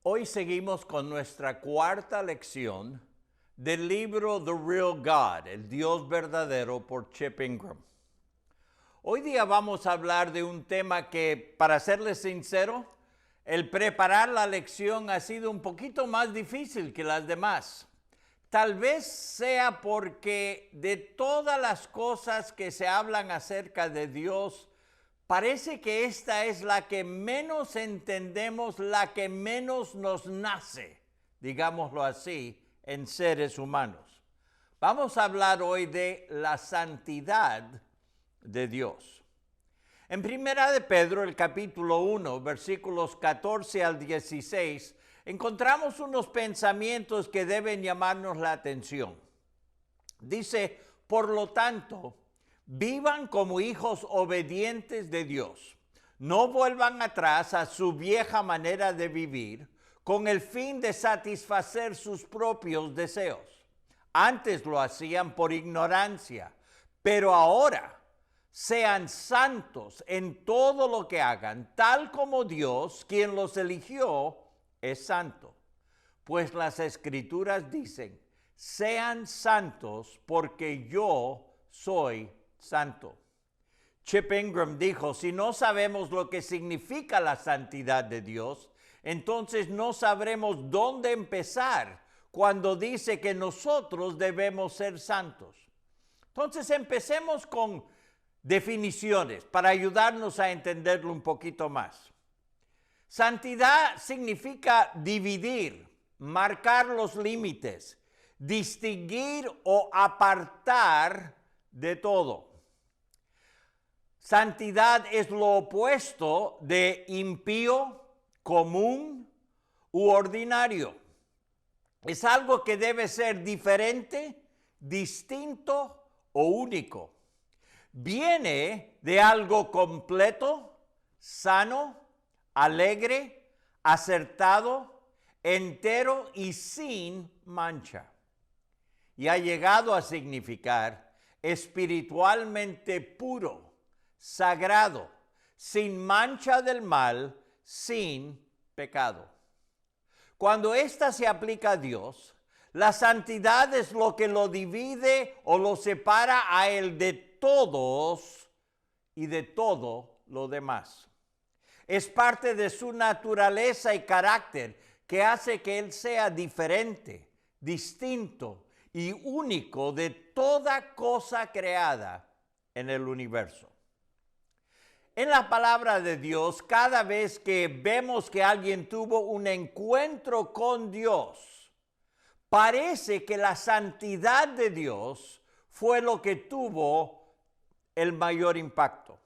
Hoy seguimos con nuestra cuarta lección del libro The Real God, el Dios verdadero, por Chip Ingram. Hoy día vamos a hablar de un tema que, para serles sincero, el preparar la lección ha sido un poquito más difícil que las demás. Tal vez sea porque de todas las cosas que se hablan acerca de Dios, parece que esta es la que menos entendemos, la que menos nos nace, digámoslo así, en seres humanos. Vamos a hablar hoy de la santidad de Dios. En Primera de Pedro, el capítulo 1, versículos 14 al 16, encontramos unos pensamientos que deben llamarnos la atención. Dice, por lo tanto, vivan como hijos obedientes de Dios. No vuelvan atrás a su vieja manera de vivir con el fin de satisfacer sus propios deseos. Antes lo hacían por ignorancia, pero ahora sean santos en todo lo que hagan, tal como Dios, quien los eligió, es santo. Pues las Escrituras dicen, sean santos porque yo soy santo. Chip Ingram dijo, si no sabemos lo que significa la santidad de Dios, entonces no sabremos dónde empezar cuando dice que nosotros debemos ser santos. Entonces empecemos con definiciones para ayudarnos a entenderlo un poquito más. Santidad significa dividir, marcar los límites, distinguir o apartar de todo. Santidad es lo opuesto de impío, común u ordinario. Es algo que debe ser diferente, distinto o único. Viene de algo completo, sano, alegre, acertado, entero y sin mancha. Y ha llegado a significar espiritualmente puro, sagrado, sin mancha del mal, sin pecado. Cuando ésta se aplica a Dios, la santidad es lo que lo divide o lo separa a Él de todos y de todo lo demás. Es parte de su naturaleza y carácter que hace que Él sea diferente, distinto y único de toda cosa creada en el universo. En la palabra de Dios, cada vez que vemos que alguien tuvo un encuentro con Dios, parece que la santidad de Dios fue lo que tuvo el mayor impacto.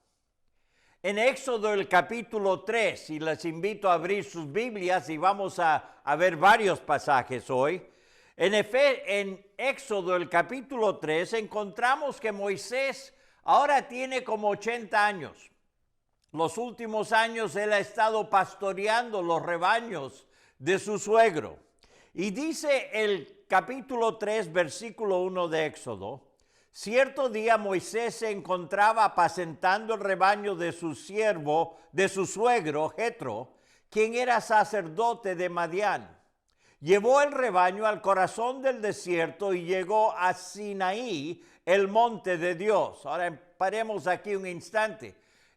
En Éxodo el capítulo 3, y les invito a abrir sus Biblias y vamos a ver varios pasajes hoy. En Éxodo el capítulo 3 encontramos que Moisés ahora tiene como 80 años. Los últimos años él ha estado pastoreando los rebaños de su suegro. Y dice el capítulo 3, versículo 1 de Éxodo, cierto día Moisés se encontraba apacentando el rebaño de su suegro Jetro, quien era sacerdote de Madián. Llevó el rebaño al corazón del desierto y llegó a Sinaí, el monte de Dios. Ahora paremos aquí un instante.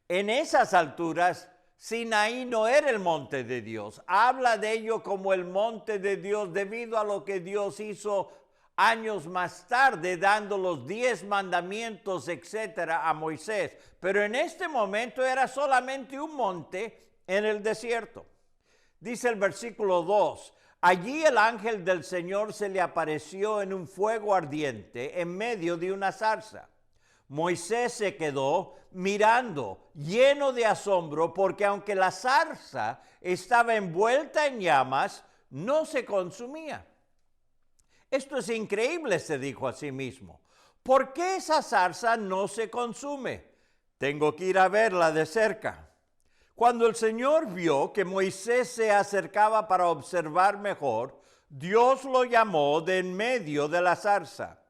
En esas alturas, Sinaí no era el monte de Dios. Habla de ello como el monte de Dios debido a lo que Dios hizo años más tarde, dando los 10 mandamientos, etcétera, a Moisés. Pero en este momento era solamente un monte en el desierto. Dice el versículo 2, allí el ángel del Señor se le apareció en un fuego ardiente en medio de una zarza. Moisés se quedó mirando, lleno de asombro, porque aunque la zarza estaba envuelta en llamas, no se consumía. Esto es increíble, se dijo a sí mismo. ¿Por qué esa zarza no se consume? Tengo que ir a verla de cerca. Cuando el Señor vio que Moisés se acercaba para observar mejor, Dios lo llamó de en medio de la zarza.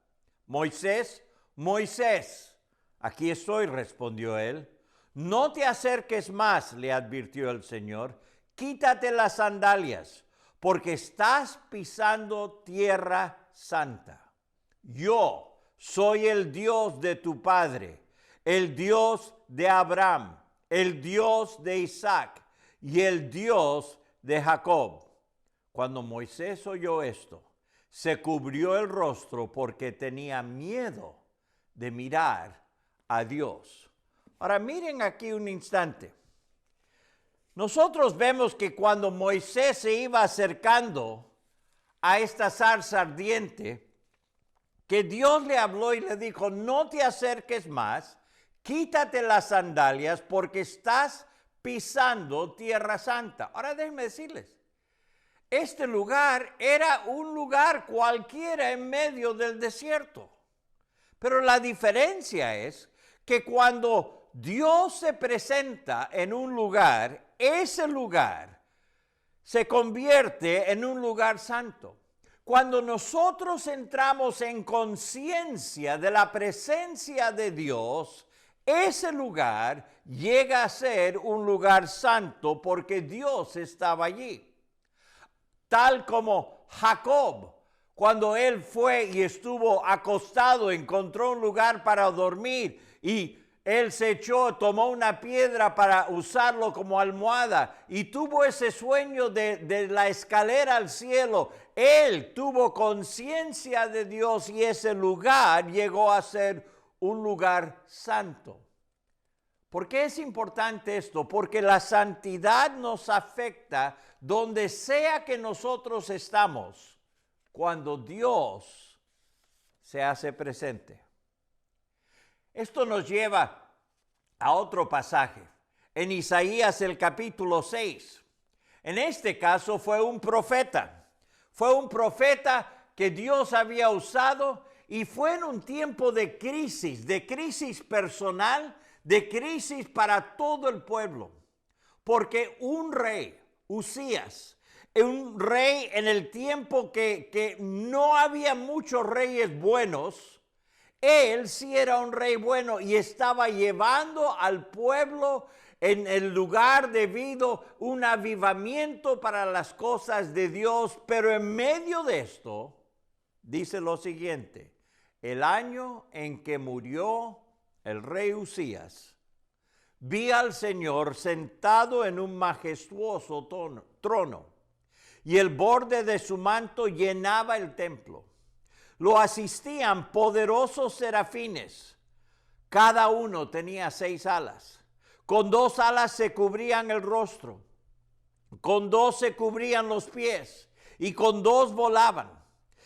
Moisés, Moisés. Aquí estoy, respondió él. No te acerques más, le advirtió el Señor. Quítate las sandalias, porque estás pisando tierra santa. Yo soy el Dios de tu padre, el Dios de Abraham, el Dios de Isaac y el Dios de Jacob. Cuando Moisés oyó esto, se cubrió el rostro porque tenía miedo de mirar a Dios. Ahora miren aquí un instante. Nosotros vemos que cuando Moisés se iba acercando a esta zarza ardiente, que Dios le habló y le dijo, no te acerques más, quítate las sandalias porque estás pisando tierra santa. Ahora déjenme decirles, este lugar era un lugar cualquiera en medio del desierto. Pero la diferencia es que cuando Dios se presenta en un lugar, ese lugar se convierte en un lugar santo. Cuando nosotros entramos en conciencia de la presencia de Dios, ese lugar llega a ser un lugar santo porque Dios estaba allí. Tal como Jacob, cuando él fue y estuvo acostado, encontró un lugar para dormir y él se echó, tomó una piedra para usarlo como almohada y tuvo ese sueño de la escalera al cielo. Él tuvo conciencia de Dios y ese lugar llegó a ser un lugar santo. ¿Por qué es importante esto? Porque la santidad nos afecta donde sea que nosotros estamos cuando Dios se hace presente. Esto nos lleva a otro pasaje, en Isaías el capítulo 6. En este caso fue un profeta que Dios había usado y fue en un tiempo de crisis personal, de crisis para todo el pueblo, porque un rey, Usías, un rey en el tiempo que no había muchos reyes buenos, él sí era un rey bueno y estaba llevando al pueblo en el lugar debido un avivamiento para las cosas de Dios, pero en medio de esto dice lo siguiente: el año en que murió el rey Usías, vi al Señor sentado en un majestuoso trono, y el borde de su manto llenaba el templo. Lo asistían poderosos serafines, cada uno tenía 6 alas. Con 2 alas se cubrían el rostro, con 2 se cubrían los pies, y con 2 volaban.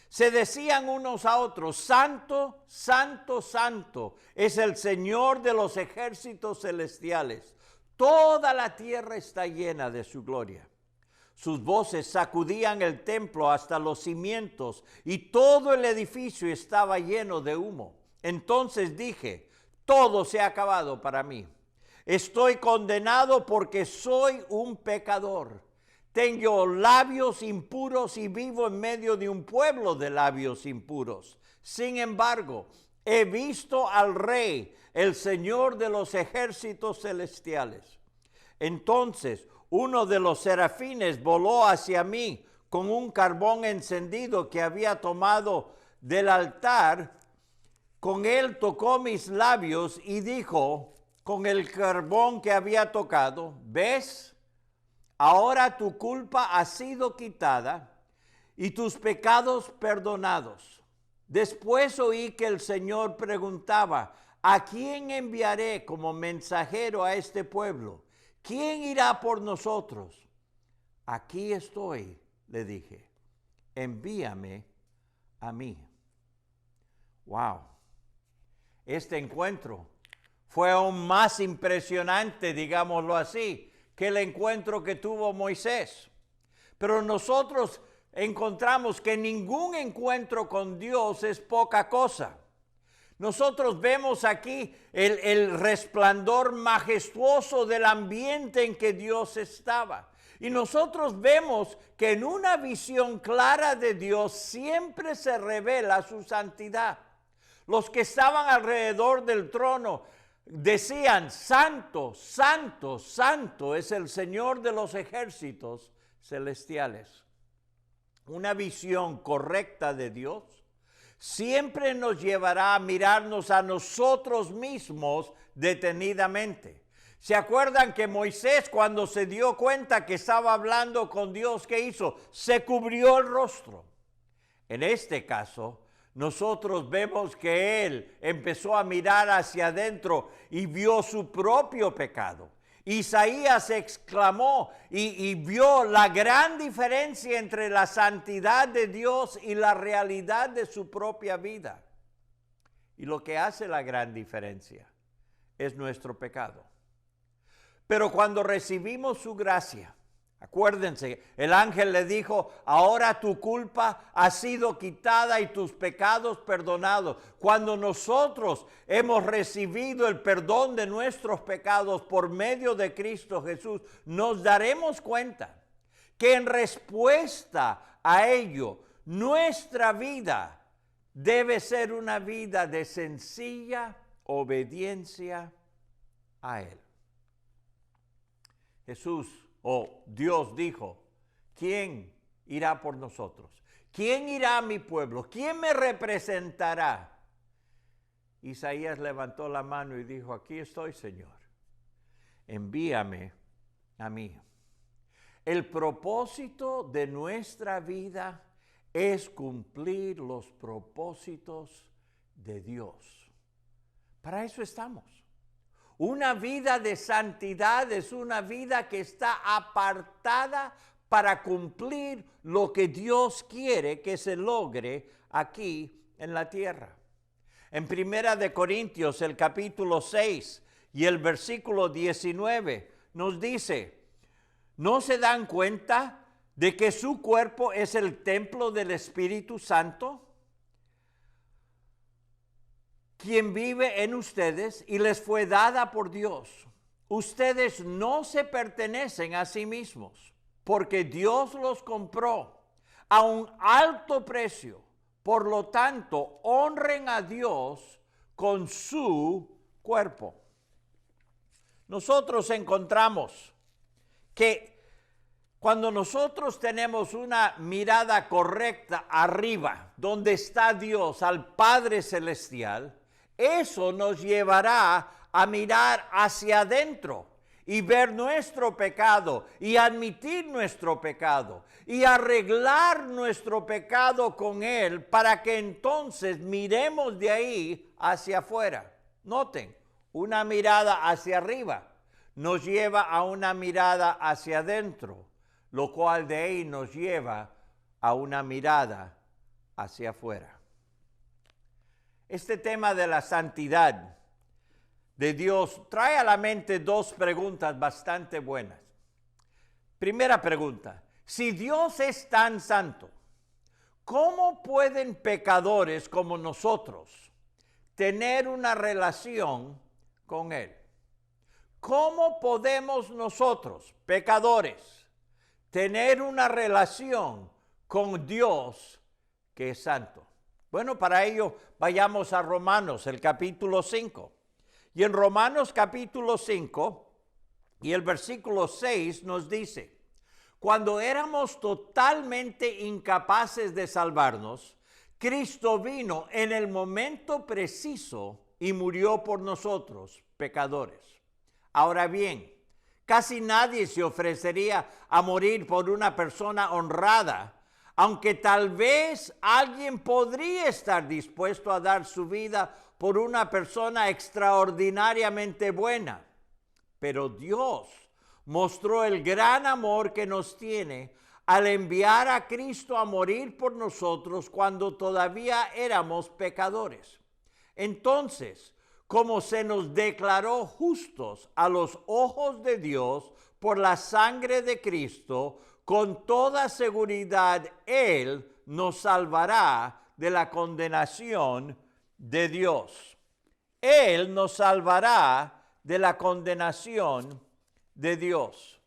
Se decían unos a otros: Santo, Santo, Santo es el Señor de los ejércitos celestiales. Toda la tierra está llena de su gloria. Sus voces sacudían el templo hasta los cimientos y todo el edificio estaba lleno de humo. Entonces dije: todo se ha acabado para mí. Estoy condenado porque soy un pecador. Tengo labios impuros y vivo en medio de un pueblo de labios impuros. Sin embargo, he visto al Rey, el Señor de los ejércitos celestiales. Entonces uno de los serafines voló hacia mí con un carbón encendido que había tomado del altar. Con él tocó mis labios y dijo, con el carbón que había tocado: ¿ves? Ahora tu culpa ha sido quitada y tus pecados perdonados. Después oí que el Señor preguntaba: ¿a quién enviaré como mensajero a este pueblo? ¿Quién irá por nosotros? Aquí estoy, le dije. Envíame a mí. Wow. Este encuentro fue aún más impresionante, digámoslo así, que el encuentro que tuvo Moisés. Pero nosotros encontramos que ningún encuentro con Dios es poca cosa. Nosotros vemos aquí el resplandor majestuoso del ambiente en que Dios estaba. Y nosotros vemos que en una visión clara de Dios siempre se revela su santidad. Los que estaban alrededor del trono decían: Santo, Santo, Santo es el Señor de los ejércitos celestiales. una visión correcta de Dios, siempre nos llevará a mirarnos a nosotros mismos detenidamente. ¿Se acuerdan que Moisés, cuando se dio cuenta que estaba hablando con Dios, qué hizo? Se cubrió el rostro. En este caso, nosotros vemos que él empezó a mirar hacia adentro y vio su propio pecado. Isaías exclamó y vio la gran diferencia entre la santidad de Dios y la realidad de su propia vida. Y lo que hace la gran diferencia es nuestro pecado. Pero cuando recibimos su gracia, acuérdense, el ángel le dijo, ahora tu culpa ha sido quitada y tus pecados perdonados. Cuando nosotros hemos recibido el perdón de nuestros pecados por medio de Cristo Jesús, nos daremos cuenta que en respuesta a ello, nuestra vida debe ser una vida de sencilla obediencia a Él. Jesús o Dios dijo, ¿quién irá por nosotros? ¿Quién irá a mi pueblo? ¿Quién me representará? Isaías levantó la mano y dijo, aquí estoy, Señor. Envíame a mí. El propósito de nuestra vida es cumplir los propósitos de Dios. Para eso estamos. Una vida de santidad es una vida que está apartada para cumplir lo que Dios quiere que se logre aquí en la tierra. En 1 Corintios, el capítulo 6 y el versículo 19 nos dice, ¿no se dan cuenta de que su cuerpo es el templo del Espíritu Santo, quien vive en ustedes y les fue dada por Dios? Ustedes no se pertenecen a sí mismos, porque Dios los compró a un alto precio. Por lo tanto, honren a Dios con su cuerpo. Nosotros encontramos que cuando nosotros tenemos una mirada correcta arriba, donde está Dios, al Padre Celestial, eso nos llevará a mirar hacia adentro y ver nuestro pecado y admitir nuestro pecado y arreglar nuestro pecado con Él para que entonces miremos de ahí hacia afuera. Noten, una mirada hacia arriba nos lleva a una mirada hacia adentro, lo cual de ahí nos lleva a una mirada hacia afuera. Este tema de la santidad de Dios trae a la mente dos preguntas bastante buenas. Primera pregunta, si Dios es tan santo, ¿cómo pueden pecadores como nosotros tener una relación con Él? ¿Cómo podemos nosotros, pecadores, tener una relación con Dios que es santo? Bueno, para ello vayamos a Romanos, el capítulo 5. Y en Romanos capítulo 5 y el versículo 6 nos dice, cuando éramos totalmente incapaces de salvarnos, Cristo vino en el momento preciso y murió por nosotros, pecadores. Ahora bien, casi nadie se ofrecería a morir por una persona honrada, aunque tal vez alguien podría estar dispuesto a dar su vida por una persona extraordinariamente buena. Pero Dios mostró el gran amor que nos tiene al enviar a Cristo a morir por nosotros cuando todavía éramos pecadores. Entonces, como se nos declaró justos a los ojos de Dios por la sangre de Cristo, con toda seguridad Él nos salvará de la condenación de Dios. Él nos salvará de la condenación de Dios.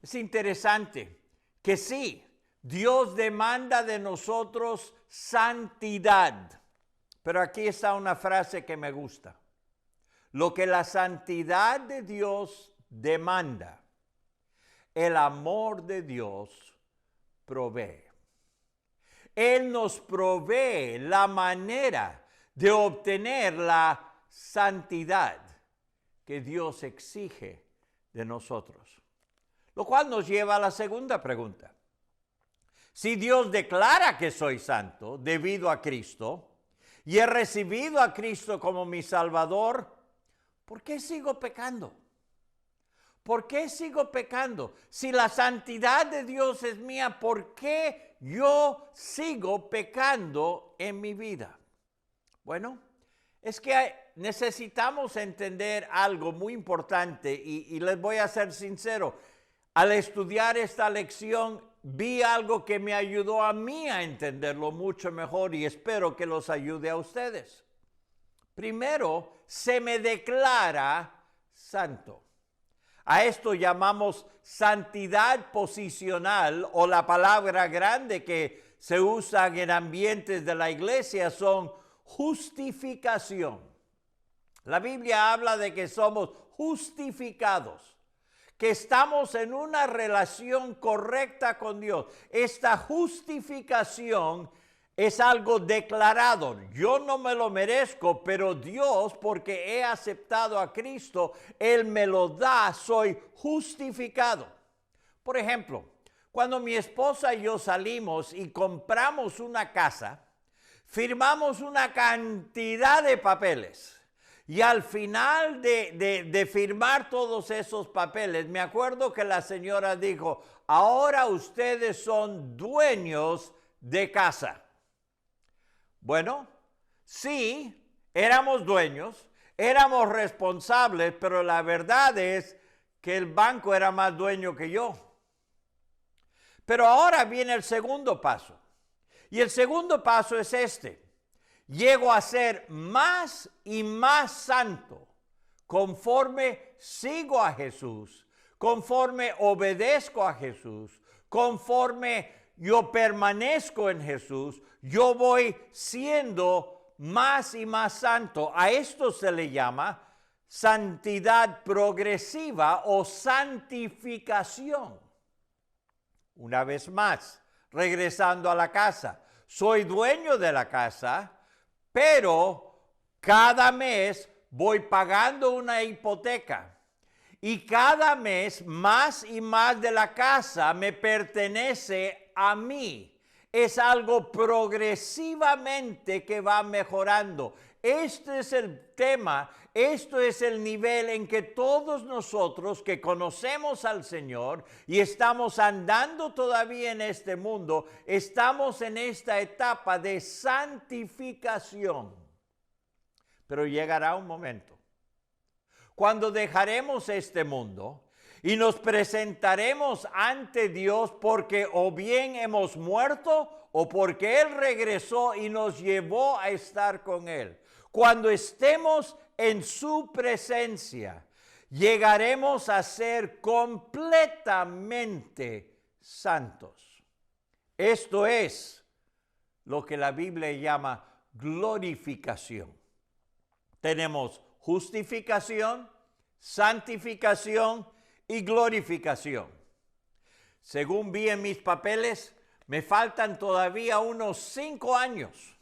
Es interesante que sí, Dios demanda de nosotros santidad. Pero aquí está una frase que me gusta. Lo que la santidad de Dios demanda, el amor de Dios provee. Él nos provee la manera de obtener la santidad que Dios exige de nosotros. Lo cual nos lleva a la segunda pregunta. Si Dios declara que soy santo debido a Cristo y he recibido a Cristo como mi Salvador, ¿por qué sigo pecando? ¿Por qué sigo pecando? Si la santidad de Dios es mía, ¿por qué yo sigo pecando en mi vida? Bueno, es que necesitamos entender algo muy importante y les voy a ser sincero. Al estudiar esta lección, vi algo que me ayudó a mí a entenderlo mucho mejor y espero que los ayude a ustedes. Primero, se me declara santo. A esto llamamos santidad posicional, o la palabra grande que se usa en ambientes de la iglesia son justificación. La Biblia habla de que somos justificados, que estamos en una relación correcta con Dios. Esta justificación es algo declarado. Yo no me lo merezco, pero Dios, porque he aceptado a Cristo, Él me lo da, soy justificado. Por ejemplo, cuando mi esposa y yo salimos y compramos una casa, firmamos una cantidad de papeles. Y al final de firmar todos esos papeles, me acuerdo que la señora dijo, ahora ustedes son dueños de casa. Bueno, sí, éramos dueños, éramos responsables, pero la verdad es que el banco era más dueño que yo. Pero ahora viene el segundo paso. Y el segundo paso es este. Llego a ser más y más santo conforme sigo a Jesús, conforme obedezco a Jesús, conforme yo permanezco en Jesús, yo voy siendo más y más santo. A esto se le llama santidad progresiva o santificación. Una vez más, regresando a la casa, soy dueño de la casa, pero cada mes voy pagando una hipoteca y cada mes más y más de la casa me pertenece a mí. Es algo progresivamente que va mejorando. Este es el tema, esto es el nivel en que todos nosotros que conocemos al Señor y estamos andando todavía en este mundo, estamos en esta etapa de santificación. Pero llegará un momento cuando dejaremos este mundo y nos presentaremos ante Dios porque o bien hemos muerto o porque Él regresó y nos llevó a estar con Él. Cuando estemos en su presencia, llegaremos a ser completamente santos. Esto es lo que la Biblia llama glorificación. Tenemos justificación, santificación y glorificación. Según vi en mis papeles, me faltan todavía unos 5 años.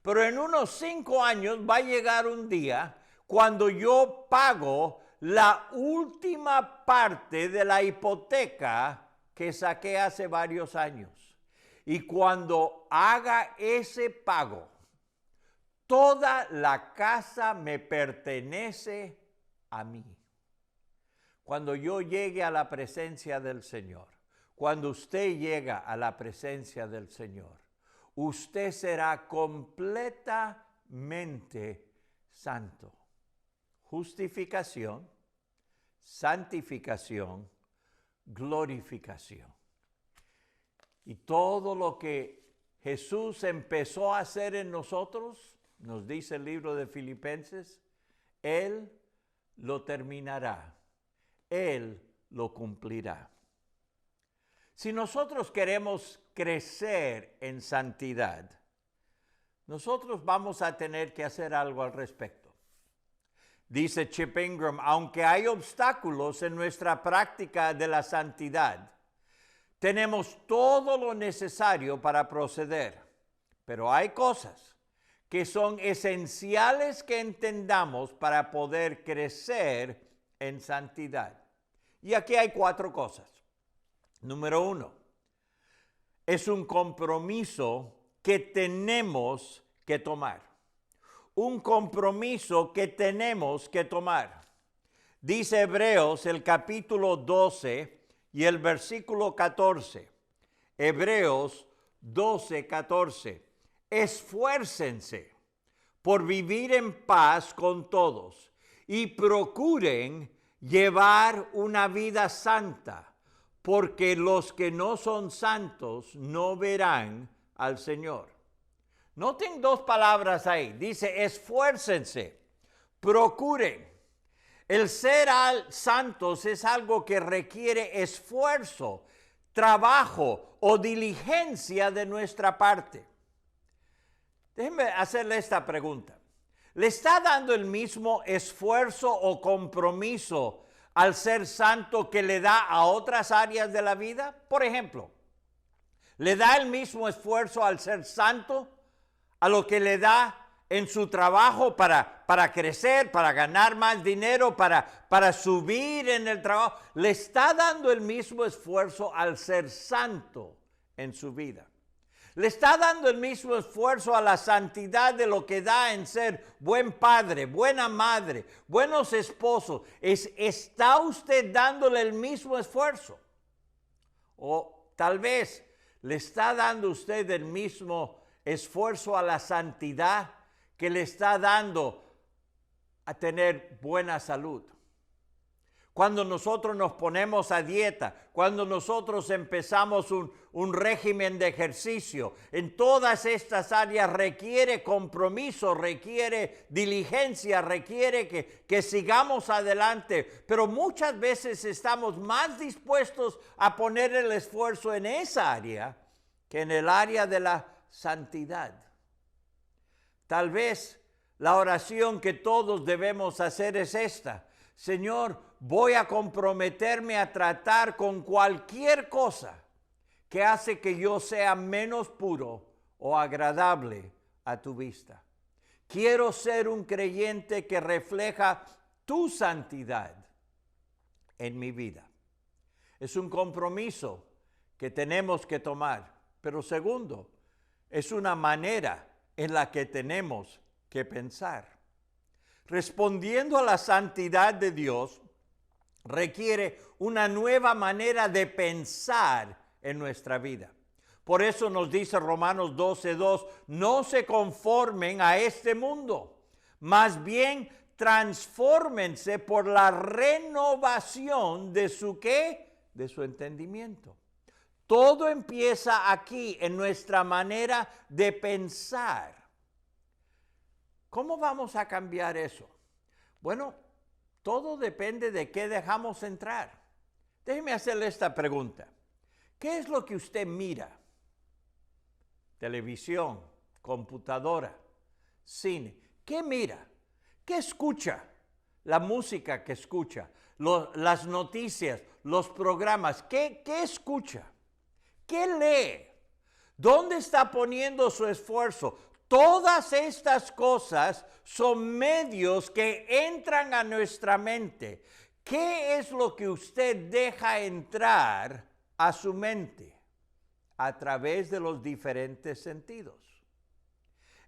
Pero en unos 5 años va a llegar un día cuando yo pago la última parte de la hipoteca que saqué hace varios años. Y cuando haga ese pago, toda la casa me pertenece a mí. Cuando yo llegue a la presencia del Señor, cuando usted llega a la presencia del Señor, usted será completamente santo. Justificación, santificación, glorificación. Y todo lo que Jesús empezó a hacer en nosotros, nos dice el libro de Filipenses, Él lo terminará, Él lo cumplirá. Si nosotros queremos crecer en santidad, nosotros vamos a tener que hacer algo al respecto. Dice Chip Ingram, aunque hay obstáculos en nuestra práctica de la santidad, tenemos todo lo necesario para proceder. Pero hay cosas que son esenciales que entendamos para poder crecer en santidad. Y aquí hay 4 cosas. Número 1, es un compromiso que tenemos que tomar. Un compromiso que tenemos que tomar. Dice Hebreos el capítulo 12 y el versículo 14. Hebreos 12, 14. Esfuércense por vivir en paz con todos y procuren llevar una vida santa, porque los que no son santos no verán al Señor. Noten 2 palabras ahí. Dice esfuércense, procuren. El ser santos es algo que requiere esfuerzo, trabajo o diligencia de nuestra parte. Déjenme hacerle esta pregunta. ¿Le está dando el mismo esfuerzo o compromiso al ser santo que le da a otras áreas de la vida? Por ejemplo, ¿le da el mismo esfuerzo al ser santo a lo que le da en su trabajo para crecer, para ganar más dinero, para subir en el trabajo? ¿Le está dando el mismo esfuerzo al ser santo en su vida? ¿Le está dando el mismo esfuerzo a la santidad de lo que da en ser buen padre, buena madre, buenos esposos? ¿Está usted dándole el mismo esfuerzo? O tal vez le está dando usted el mismo esfuerzo a la santidad que le está dando a tener buena salud. Cuando nosotros nos ponemos a dieta, cuando nosotros empezamos un régimen de ejercicio, en todas estas áreas requiere compromiso, requiere diligencia, requiere que sigamos adelante. Pero muchas veces estamos más dispuestos a poner el esfuerzo en esa área que en el área de la santidad. Tal vez la oración que todos debemos hacer es esta: Señor, voy a comprometerme a tratar con cualquier cosa que hace que yo sea menos puro o agradable a tu vista. Quiero ser un creyente que refleja tu santidad en mi vida. Es un compromiso que tenemos que tomar. Pero segundo, es una manera en la que tenemos que pensar. Respondiendo a la santidad de Dios requiere una nueva manera de pensar en nuestra vida. Por eso nos dice Romanos 12:2, no se conformen a este mundo, más bien transfórmense por la renovación de su ¿qué? De su entendimiento. Todo empieza aquí en nuestra manera de pensar. ¿Cómo vamos a cambiar eso? Bueno, todo depende de qué dejamos entrar. Déjeme hacerle esta pregunta. ¿Qué es lo que usted mira? Televisión, computadora, cine. ¿Qué mira? ¿Qué escucha? La música que escucha, las noticias, los programas. ¿Qué escucha? ¿Qué lee? ¿Dónde está poniendo su esfuerzo? Todas estas cosas son medios que entran a nuestra mente. ¿Qué es lo que usted deja entrar a su mente? A través de los diferentes sentidos.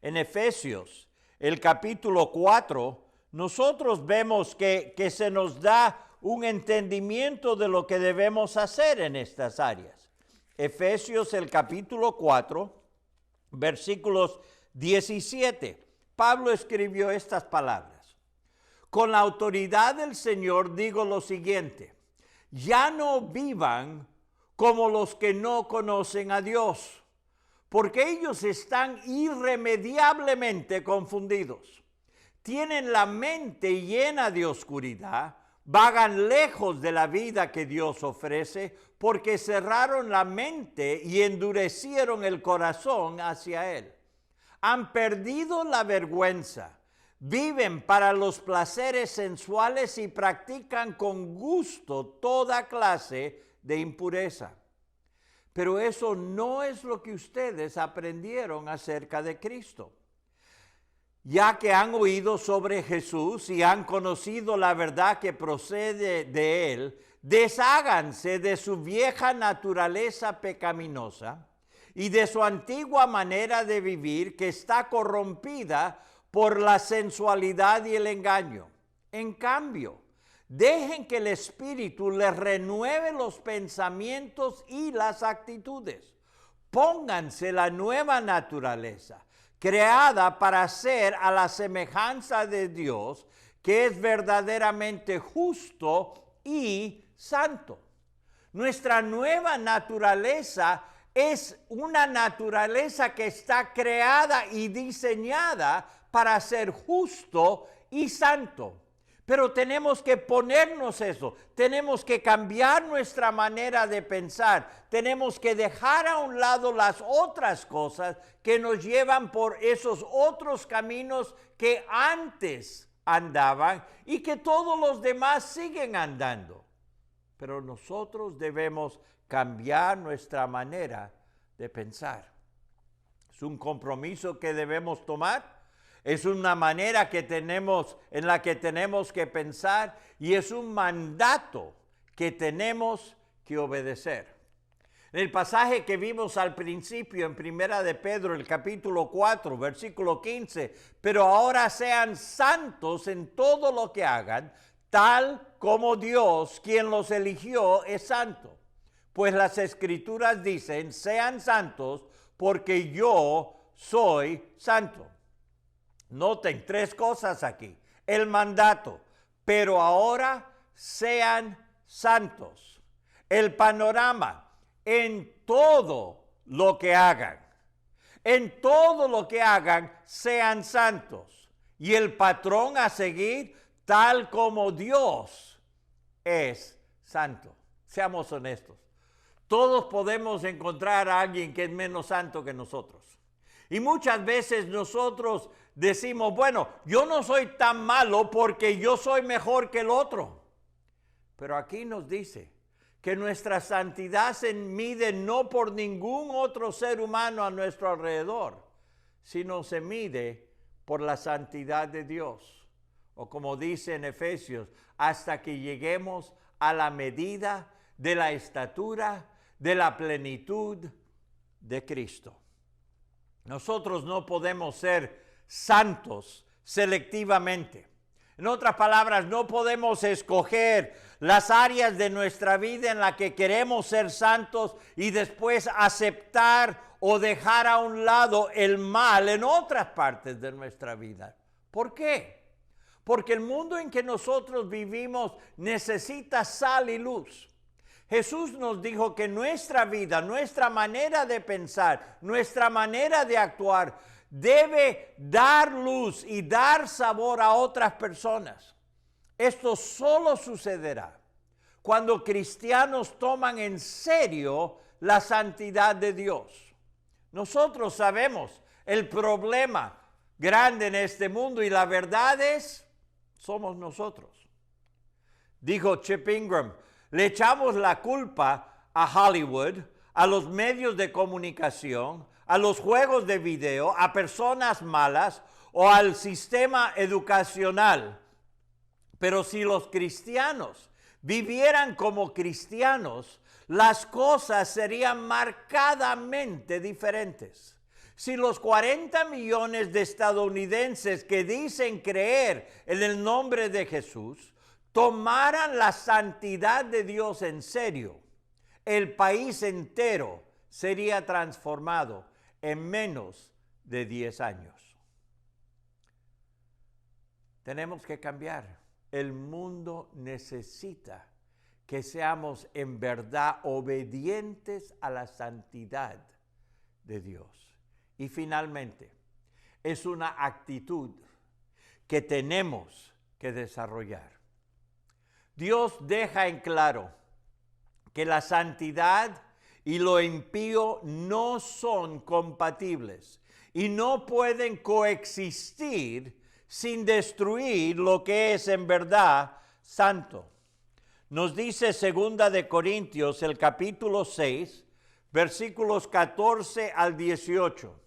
En Efesios, el capítulo 4, nosotros vemos que se nos da un entendimiento de lo que debemos hacer en estas áreas. Efesios, el capítulo 4, versículos 17. Pablo escribió estas palabras. Con la autoridad del Señor digo lo siguiente: ya no vivan como los que no conocen a Dios, porque ellos están irremediablemente confundidos. Tienen la mente llena de oscuridad, vagan lejos de la vida que Dios ofrece, porque cerraron la mente y endurecieron el corazón hacia Él. Han perdido la vergüenza, viven para los placeres sensuales y practican con gusto toda clase de impureza. Pero eso no es lo que ustedes aprendieron acerca de Cristo. Ya que han oído sobre Jesús y han conocido la verdad que procede de Él, desháganse de su vieja naturaleza pecaminosa y de su antigua manera de vivir que está corrompida por la sensualidad y el engaño. En cambio, dejen que el Espíritu les renueve los pensamientos y las actitudes. Pónganse la nueva naturaleza, creada para ser a la semejanza de Dios, que es verdaderamente justo y santo. Nuestra nueva naturaleza es una naturaleza que está creada y diseñada para ser justo y santo. Pero tenemos que ponernos eso, tenemos que cambiar nuestra manera de pensar, tenemos que dejar a un lado las otras cosas que nos llevan por esos otros caminos que antes andaban y que todos los demás siguen andando. Pero nosotros debemos cambiar nuestra manera de pensar. Es un compromiso que debemos tomar. Es una manera en la que tenemos que pensar y es un mandato que tenemos que obedecer. En el pasaje que vimos al principio en Primera de Pedro, el capítulo 4, versículo 15, pero ahora sean santos en todo lo que hagan, tal como Dios, quien los eligió, es santo. Pues las Escrituras dicen, sean santos porque yo soy santo. Noten 3 cosas aquí. El mandato, pero ahora sean santos. El panorama, en todo lo que hagan. En todo lo que hagan, sean santos. Y el patrón a seguir, tal como Dios es santo. Seamos honestos. Todos podemos encontrar a alguien que es menos santo que nosotros. Y muchas veces nosotros decimos, bueno, yo no soy tan malo porque yo soy mejor que el otro. Pero aquí nos dice que nuestra santidad se mide no por ningún otro ser humano a nuestro alrededor, sino se mide por la santidad de Dios. O como dice en Efesios, hasta que lleguemos a la medida de la estatura de la plenitud de Cristo. Nosotros no podemos ser santos selectivamente. En otras palabras, no podemos escoger las áreas de nuestra vida en las que queremos ser santos y después aceptar o dejar a un lado el mal en otras partes de nuestra vida. ¿Por qué? Porque el mundo en que nosotros vivimos necesita sal y luz. Jesús nos dijo que nuestra vida, nuestra manera de pensar, nuestra manera de actuar debe dar luz y dar sabor a otras personas. Esto solo sucederá cuando cristianos toman en serio la santidad de Dios. Nosotros sabemos el problema grande en este mundo y la verdad es, somos nosotros. Dijo Chip Ingram, le echamos la culpa a Hollywood, a los medios de comunicación, a los juegos de video, a personas malas o al sistema educacional. Pero si los cristianos vivieran como cristianos, las cosas serían marcadamente diferentes. Si los 40 millones de estadounidenses que dicen creer en el nombre de Jesús tomaran la santidad de Dios en serio, el país entero sería transformado en menos de 10 años. Tenemos que cambiar. El mundo necesita que seamos en verdad obedientes a la santidad de Dios. Y finalmente, es una actitud que tenemos que desarrollar. Dios deja en claro que la santidad y lo impío no son compatibles y no pueden coexistir sin destruir lo que es en verdad santo. Nos dice 2 de Corintios, el capítulo 6, versículos 14 al 18.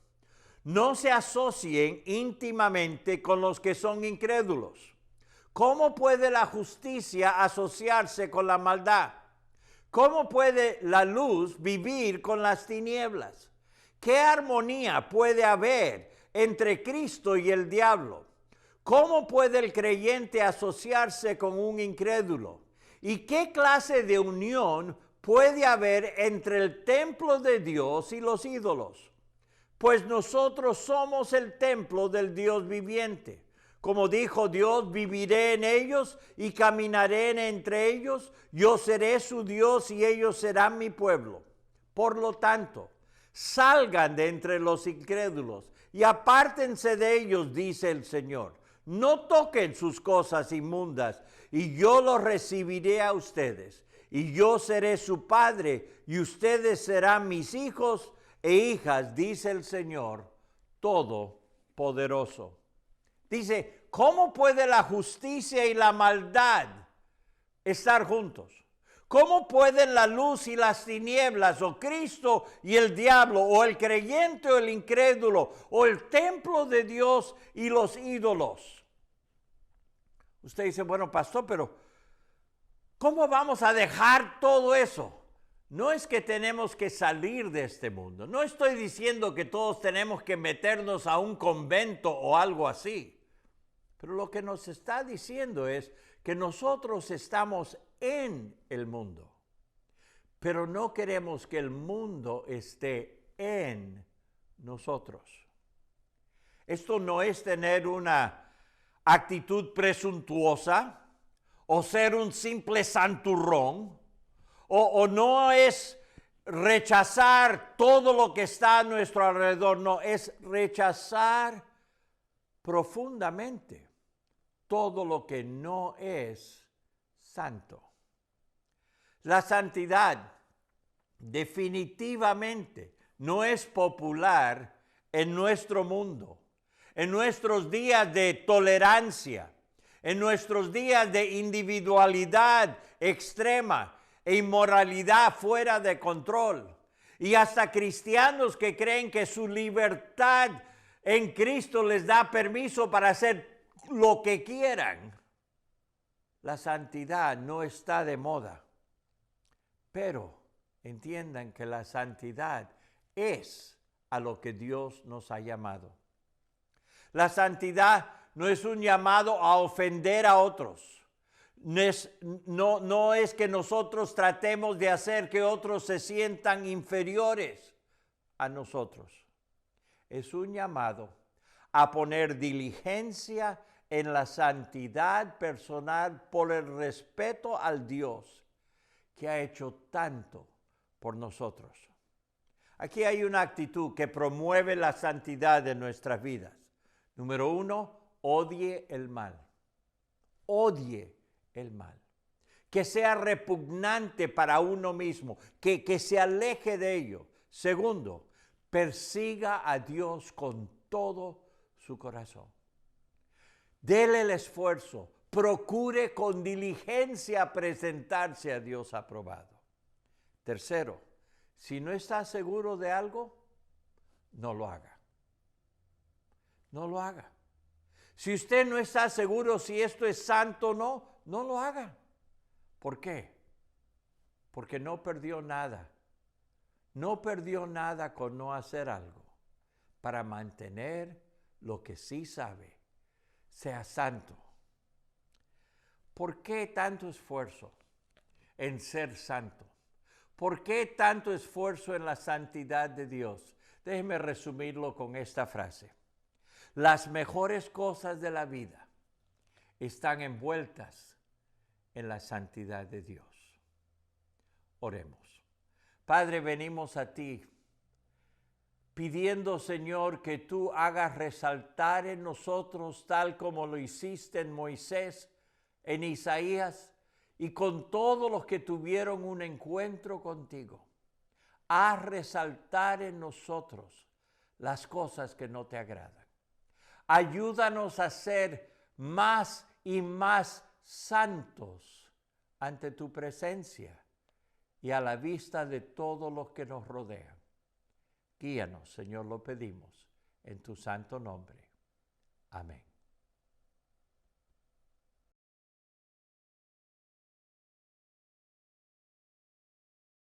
No se asocien íntimamente con los que son incrédulos. ¿Cómo puede la justicia asociarse con la maldad? ¿Cómo puede la luz vivir con las tinieblas? ¿Qué armonía puede haber entre Cristo y el diablo? ¿Cómo puede el creyente asociarse con un incrédulo? ¿Y qué clase de unión puede haber entre el templo de Dios y los ídolos? Pues nosotros somos el templo del Dios viviente. Como dijo Dios, viviré en ellos y caminaré entre ellos. Yo seré su Dios y ellos serán mi pueblo. Por lo tanto, salgan de entre los incrédulos y apártense de ellos, dice el Señor. No toquen sus cosas inmundas y yo los recibiré a ustedes. Y yo seré su padre y ustedes serán mis hijos e hijas, dice el Señor Todopoderoso. Dice, ¿cómo puede la justicia y la maldad estar juntos? ¿Cómo pueden la luz y las tinieblas, o Cristo y el diablo, o el creyente o el incrédulo, o el templo de Dios y los ídolos? Usted dice, bueno, pastor, pero ¿cómo vamos a dejar todo eso? No es que tenemos que salir de este mundo. No estoy diciendo que todos tenemos que meternos a un convento o algo así. Pero lo que nos está diciendo es que nosotros estamos en el mundo. Pero no queremos que el mundo esté en nosotros. Esto no es tener una actitud presuntuosa o ser un simple santurrón. O no es rechazar todo lo que está a nuestro alrededor, no, es rechazar profundamente todo lo que no es santo. La santidad definitivamente no es popular en nuestro mundo, en nuestros días de tolerancia, en nuestros días de individualidad extrema e inmoralidad fuera de control. Y hasta cristianos que creen que su libertad en Cristo les da permiso para hacer lo que quieran. La santidad no está de moda. Pero entiendan que la santidad es a lo que Dios nos ha llamado. La santidad no es un llamado a ofender a otros. No es que nosotros tratemos de hacer que otros se sientan inferiores a nosotros. Es un llamado a poner diligencia en la santidad personal por el respeto al Dios que ha hecho tanto por nosotros. Aquí hay una actitud que promueve la santidad de nuestras vidas. Número 1, odie el mal. Odie el mal. Que sea repugnante para uno mismo, que se aleje de ello. Segundo, persiga a Dios con todo su corazón. Dele el esfuerzo, procure con diligencia presentarse a Dios aprobado. Tercero, si no está seguro de algo, no lo haga. No lo haga. Si usted no está seguro si esto es santo o no, no lo haga. ¿Por qué? Porque no perdió nada. No perdió nada con no hacer algo para mantener lo que sí sabe, sea santo. ¿Por qué tanto esfuerzo en ser santo? ¿Por qué tanto esfuerzo en la santidad de Dios? Déjeme resumirlo con esta frase. Las mejores cosas de la vida están envueltas en la santidad de Dios. Oremos. Padre, venimos a ti pidiendo, Señor, que tú hagas resaltar en nosotros, tal como lo hiciste en Moisés, en Isaías, y con todos los que tuvieron un encuentro contigo. Haz resaltar en nosotros las cosas que no te agradan. Ayúdanos a ser más y más santos ante tu presencia y a la vista de todos los que nos rodean. Guíanos, Señor, lo pedimos, en tu santo nombre. Amén.